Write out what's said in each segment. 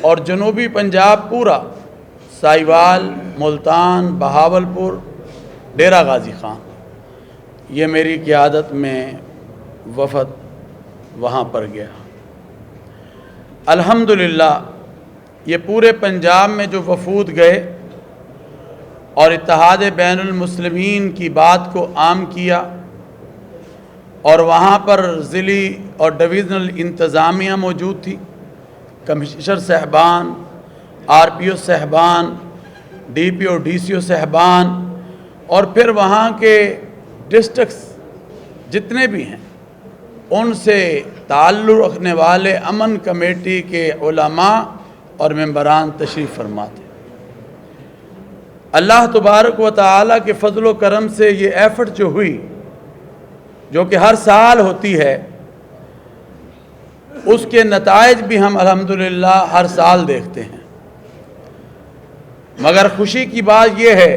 اور جنوبی پنجاب پورا، سائیوال، ملتان، بہاولپور، ڈیرہ غازی خان، یہ میری قیادت میں وفد وہاں پر گیا۔ الحمدللہ یہ پورے پنجاب میں جو وفود گئے اور اتحاد بین المسلمین کی بات کو عام کیا، اور وہاں پر ضلعی اور ڈویژنل انتظامیہ موجود تھی، کمشنر صاحبان، آر پی او صاحبان، D P O D C او صاحبان، اور پھر وہاں کے ڈسٹرکٹس جتنے بھی ہیں ان سے تعلق رکھنے والے امن کمیٹی کے علماء اور ممبران تشریف فرما تھے۔ اللہ تبارک و تعالیٰ کے فضل و کرم سے یہ ایفرٹ جو ہوئی، جو کہ ہر سال ہوتی ہے، اس کے نتائج بھی ہم الحمدللہ ہر سال دیکھتے ہیں۔ مگر خوشی کی بات یہ ہے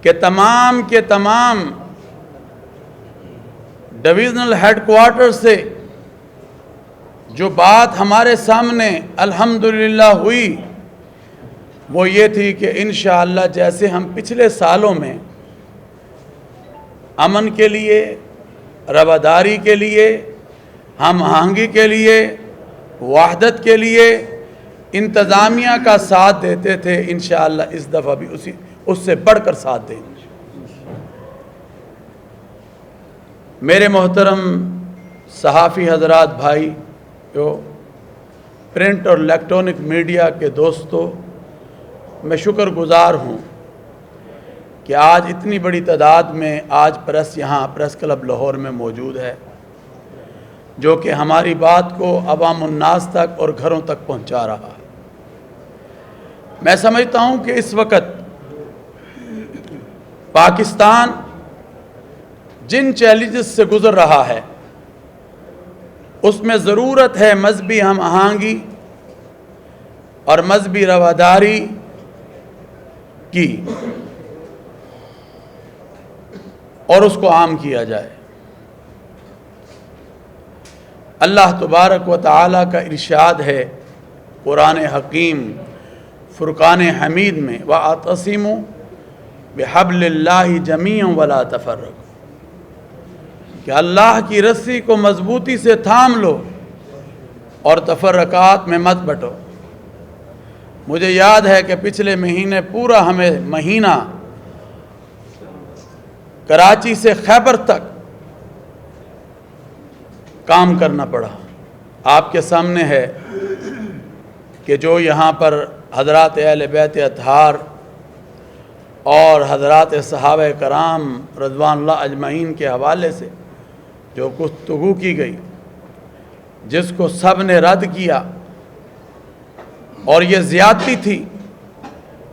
کہ تمام کے تمام ڈویژنل ہیڈ کوارٹر سے جو بات ہمارے سامنے الحمدللہ ہوئی وہ یہ تھی کہ انشاءاللہ جیسے ہم پچھلے سالوں میں امن کے لیے، رواداری کے لیے، ہم آہنگی کے لیے، وحدت کے لیے انتظامیہ کا ساتھ دیتے تھے، انشاءاللہ اس دفعہ بھی اس سے بڑھ کر ساتھ دیں گے۔ میرے محترم صحافی حضرات، بھائی جو پرنٹ اور الیکٹرانک میڈیا کے دوستوں، میں شکر گزار ہوں کہ آج اتنی بڑی تعداد میں آج پریس یہاں پریس کلب لاہور میں موجود ہے، جو کہ ہماری بات کو عوام الناس تک اور گھروں تک پہنچا رہا ہے۔ میں سمجھتا ہوں کہ اس وقت پاکستان جن چیلنجز سے گزر رہا ہے اس میں ضرورت ہے مذہبی ہم آہنگی اور مذہبی رواداری کی، اور اس کو عام کیا جائے۔ اللہ تبارک و تعالیٰ کا ارشاد ہے قرآن حکیم فرقان حمید میں، وَاعْتَصِمُوا بِحَبْلِ اللَّهِ جَمِيعًا وَلَا تَفَرَّقُوا، کہ اللہ کی رسی کو مضبوطی سے تھام لو اور تفرقات میں مت بٹو۔ مجھے یاد ہے کہ پچھلے مہینے پورا ہمیں مہینہ کراچی سے خیبر تک کام کرنا پڑا۔ آپ کے سامنے ہے کہ جو یہاں پر حضرات اہل بیت اطہار اور حضرات صحابہ کرام رضوان اللہ اجمعین کے حوالے سے جو گفتگو کی گئی، جس کو سب نے رد کیا، اور یہ زیادتی تھی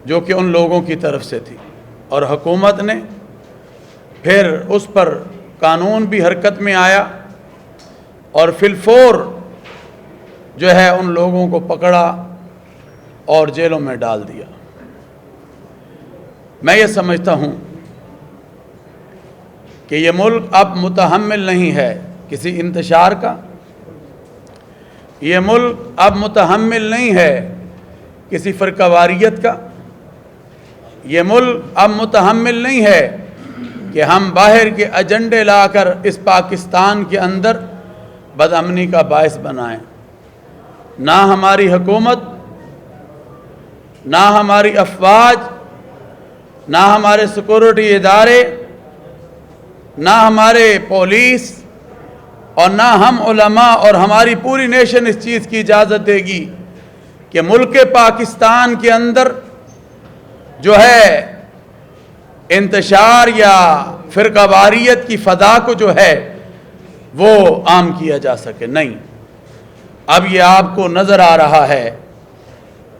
جو کہ ان لوگوں کی طرف سے تھی، اور حکومت نے پھر اس پر قانون بھی حرکت میں آیا اور فی الفور جو ہے ان لوگوں کو پکڑا اور جیلوں میں ڈال دیا۔ میں یہ سمجھتا ہوں کہ یہ ملک اب متحمل نہیں ہے کسی انتشار کا، یہ ملک اب متحمل نہیں ہے کسی فرقہ واریت کا، یہ ملک اب متحمل نہیں ہے کہ ہم باہر کے ایجنڈے لا کر اس پاکستان کے اندر بدامنی کا باعث بنائیں۔ نہ ہماری حکومت، نہ ہماری افواج، نہ ہمارے سیکورٹی ادارے، نہ ہمارے پولیس، اور نہ ہم علماء اور ہماری پوری نیشن اس چیز کی اجازت دے گی کہ ملک پاکستان کے اندر جو ہے انتشار یا فرقہ واریت کی فضا کو جو ہے وہ عام کیا جا سکے۔ نہیں، اب یہ آپ کو نظر آ رہا ہے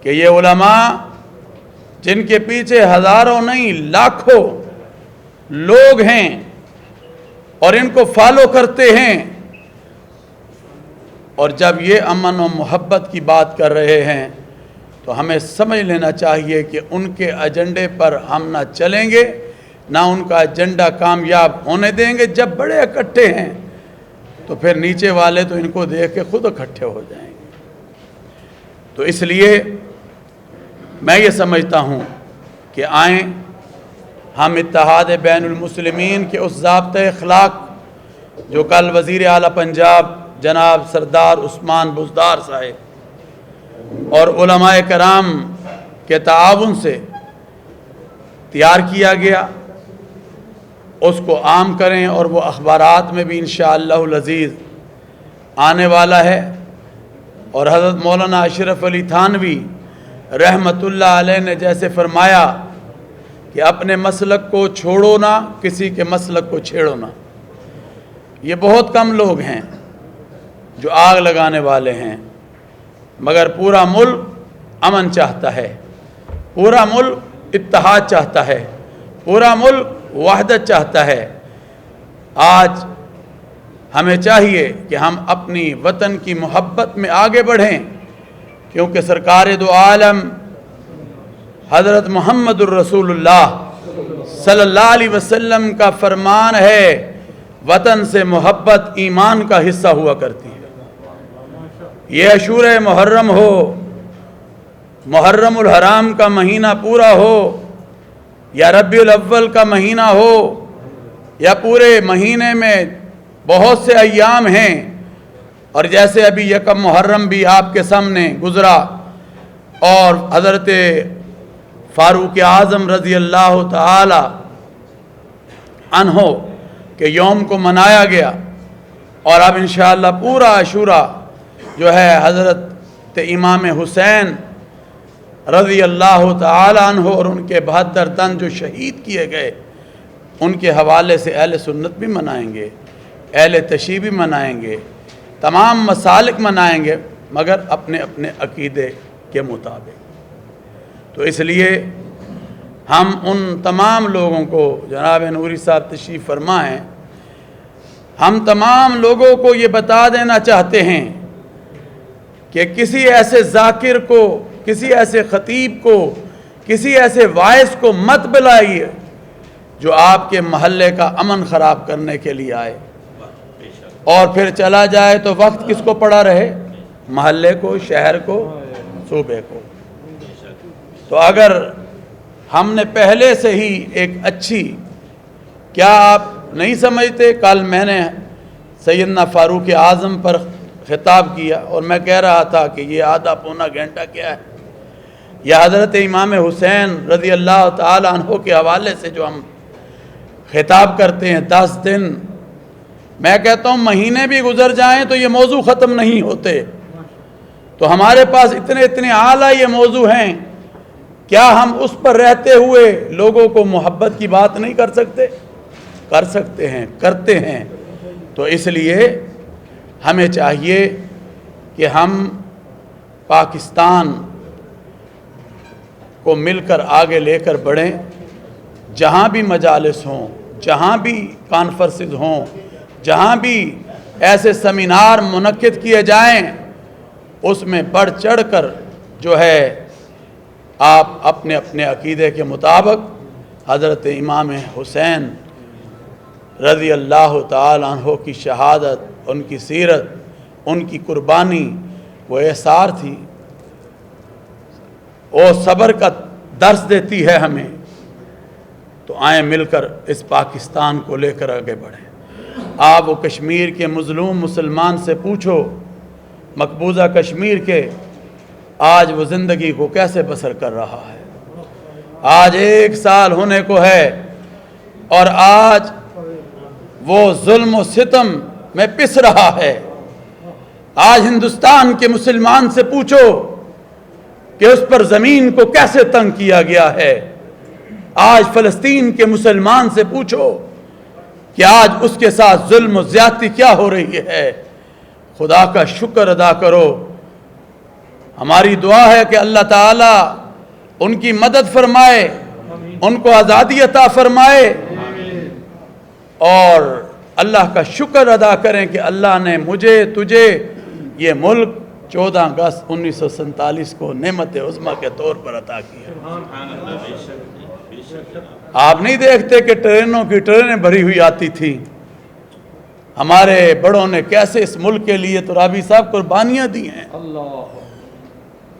کہ یہ علماء جن کے پیچھے ہزاروں نہیں لاکھوں لوگ ہیں اور ان کو فالو کرتے ہیں، اور جب یہ امن و محبت کی بات کر رہے ہیں تو ہمیں سمجھ لینا چاہیے کہ ان کے ایجنڈے پر ہم نہ چلیں گے، نہ ان کا ایجنڈا کامیاب ہونے دیں گے۔ جب بڑے اکٹھے ہیں تو پھر نیچے والے تو ان کو دیکھ کے خود اکٹھے ہو جائیں گے۔ تو اس لیے میں یہ سمجھتا ہوں کہ آئیں ہم اتحاد بین المسلمین کے اس ضابطۂ اخلاق جو کل وزیر اعلیٰ پنجاب جناب سردار عثمان بزدار صاحب اور علماء کرام کے تعاون سے تیار کیا گیا، اس کو عام کریں، اور وہ اخبارات میں بھی انشاءاللہ العزیز آنے والا ہے۔ اور حضرت مولانا اشرف علی تھانوی رحمۃ اللہ علیہ نے جیسے فرمایا کہ اپنے مسلک کو چھوڑو نہ، کسی کے مسلک کو چھیڑو نہ۔ یہ بہت کم لوگ ہیں جو آگ لگانے والے ہیں، مگر پورا ملک امن چاہتا ہے، پورا ملک اتحاد چاہتا ہے، پورا ملک وحدت چاہتا ہے۔ آج ہمیں چاہیے کہ ہم اپنی وطن کی محبت میں آگے بڑھیں، کیونکہ سرکار دو عالم حضرت محمد الرسول اللہ صلی اللہ علیہ وسلم کا فرمان ہے، وطن سے محبت ایمان کا حصہ ہوا کرتی ہے۔ یہ عشورہ محرم ہو، محرم الحرام کا مہینہ پورا ہو، یا ربیع الاول کا مہینہ ہو، یا پورے مہینے میں بہت سے ایام ہیں، اور جیسے ابھی یکم محرم بھی آپ کے سامنے گزرا اور حضرت فاروق اعظم رضی اللہ تعالی عنہ کے یوم کو منایا گیا، اور اب انشاءاللہ پورا عاشورہ جو ہے حضرت امام حسین رضی اللہ تعالی عنہ اور ان کے 72 تن جو شہید کیے گئے، ان کے حوالے سے اہل سنت بھی منائیں گے، اہل تشیع بھی منائیں گے، تمام مسالک منائیں گے، مگر اپنے اپنے عقیدے کے مطابق۔ تو اس لیے ہم ان تمام لوگوں کو، جناب نوری صاحب تشریف فرما ہیں، ہم تمام لوگوں کو یہ بتا دینا چاہتے ہیں کہ کسی ایسے ذاکر کو، کسی ایسے خطیب کو، کسی ایسے واعظ کو مت بلائیے جو آپ کے محلے کا امن خراب کرنے کے لیے آئے اور پھر چلا جائے تو وقت کس کو پڑا رہے؟ محلے کو، شہر کو، صوبے کو۔ تو اگر ہم نے پہلے سے ہی ایک اچھی، کیا آپ نہیں سمجھتے، کل میں نے سیدنا فاروق اعظم پر خطاب کیا اور میں کہہ رہا تھا کہ یہ آدھا پونا گھنٹہ کیا ہے، یا حضرت امام حسین رضی اللہ تعالی عنہ کے حوالے سے جو ہم خطاب کرتے ہیں 10 دن، میں کہتا ہوں مہینے بھی گزر جائیں تو یہ موضوع ختم نہیں ہوتے۔ تو ہمارے پاس اتنے اعلیٰ یہ موضوع ہیں، کیا ہم اس پر رہتے ہوئے لوگوں کو محبت کی بات نہیں کر سکتے؟ کر سکتے ہیں، کرتے ہیں۔ تو اس لیے ہمیں چاہیے کہ ہم پاکستان کو مل کر آگے لے کر بڑھیں، جہاں بھی مجالس ہوں، جہاں بھی کانفرنسز ہوں، جہاں بھی ایسے سیمینار منعقد کیے جائیں، اس میں بڑھ چڑھ کر جو ہے آپ اپنے اپنے عقیدے کے مطابق حضرت امام حسین رضی اللہ تعالی عنہ کی شہادت، ان کی سیرت، ان کی قربانی، وہ ایثار تھی، وہ صبر کا درس دیتی ہے ہمیں۔ تو آئیں مل کر اس پاکستان کو لے کر آگے بڑھیں۔ آپ وہ کشمیر کے مظلوم مسلمان سے پوچھو، مقبوضہ کشمیر کے، آج وہ زندگی کو کیسے بسر کر رہا ہے۔ آج 1 سال ہونے کو ہے اور آج وہ ظلم و ستم میں پس رہا ہے۔ آج ہندوستان کے مسلمان سے پوچھو کہ اس پر زمین کو کیسے تنگ کیا گیا ہے۔ آج فلسطین کے مسلمان سے پوچھو کہ آج اس کے ساتھ ظلم و زیادتی کیا ہو رہی ہے۔ خدا کا شکر ادا کرو۔ ہماری دعا ہے کہ اللہ تعالیٰ ان کی مدد فرمائے، ان کو آزادی عطا فرمائے، اور اللہ کا شکر ادا کریں کہ اللہ نے مجھے، تجھے یہ ملک 14 اگست 1947 کو نعمت عظمیٰ کے طور پر عطا کیا۔ آپ نہیں دیکھتے کہ ٹرینوں کی ٹرینیں بھری ہوئی آتی تھیں؟ ہمارے بڑوں نے کیسے اس ملک کے لیے، تو رابی صاحب قربانیاں دی ہیں۔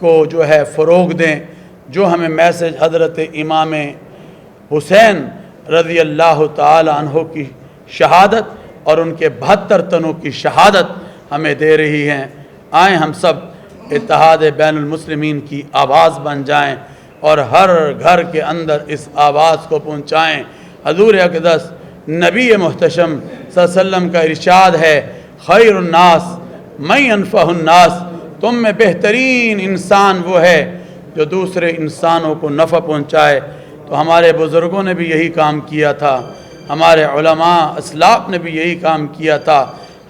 کو جو ہے فروغ دیں، جو ہمیں میسج حضرت امام حسین رضی اللہ تعالی عنہ کی شہادت اور ان کے 72 تنوں کی شہادت ہمیں دے رہی ہیں۔ آئیں ہم سب اتحاد بین المسلمین کی آواز بن جائیں اور ہر گھر کے اندر اس آواز کو پہنچائیں۔ حضور اقدس نبی محتشم صلی اللہ علیہ وسلم کا ارشاد ہے، خیر الناس من ينفع الناس، تم میں بہترین انسان وہ ہے جو دوسرے انسانوں کو نفع پہنچائے۔ تو ہمارے بزرگوں نے بھی یہی کام کیا تھا، ہمارے علماء اسلاف نے بھی یہی کام کیا تھا،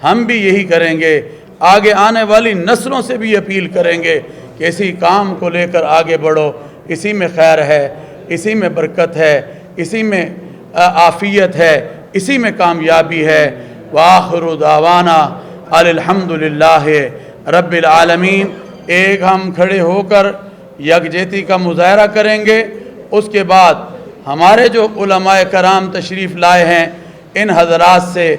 ہم بھی یہی کریں گے۔ آگے آنے والی نسلوں سے بھی اپیل کریں گے کہ اسی کام کو لے کر آگے بڑھو، اسی میں خیر ہے، اسی میں برکت ہے، اسی میں عافیت ہے، اسی میں کامیابی ہے۔ وآخر دعوانا الحمدللہ رب العالمین۔ ایک ہم کھڑے ہو کر یکجہتی کا مظاہرہ کریں گے، اس کے بعد ہمارے جو علماء کرام تشریف لائے ہیں ان حضرات سے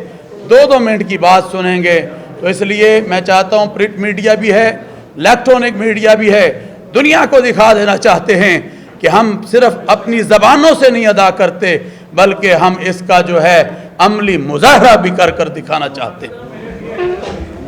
2 منٹ کی بات سنیں گے۔ تو اس لیے میں چاہتا ہوں پرنٹ میڈیا بھی ہے، الیکٹرانک میڈیا بھی ہے، دنیا کو دکھا دینا چاہتے ہیں کہ ہم صرف اپنی زبانوں سے نہیں ادا کرتے بلکہ ہم اس کا جو ہے عملی مظاہرہ بھی کر دکھانا چاہتے ہیں۔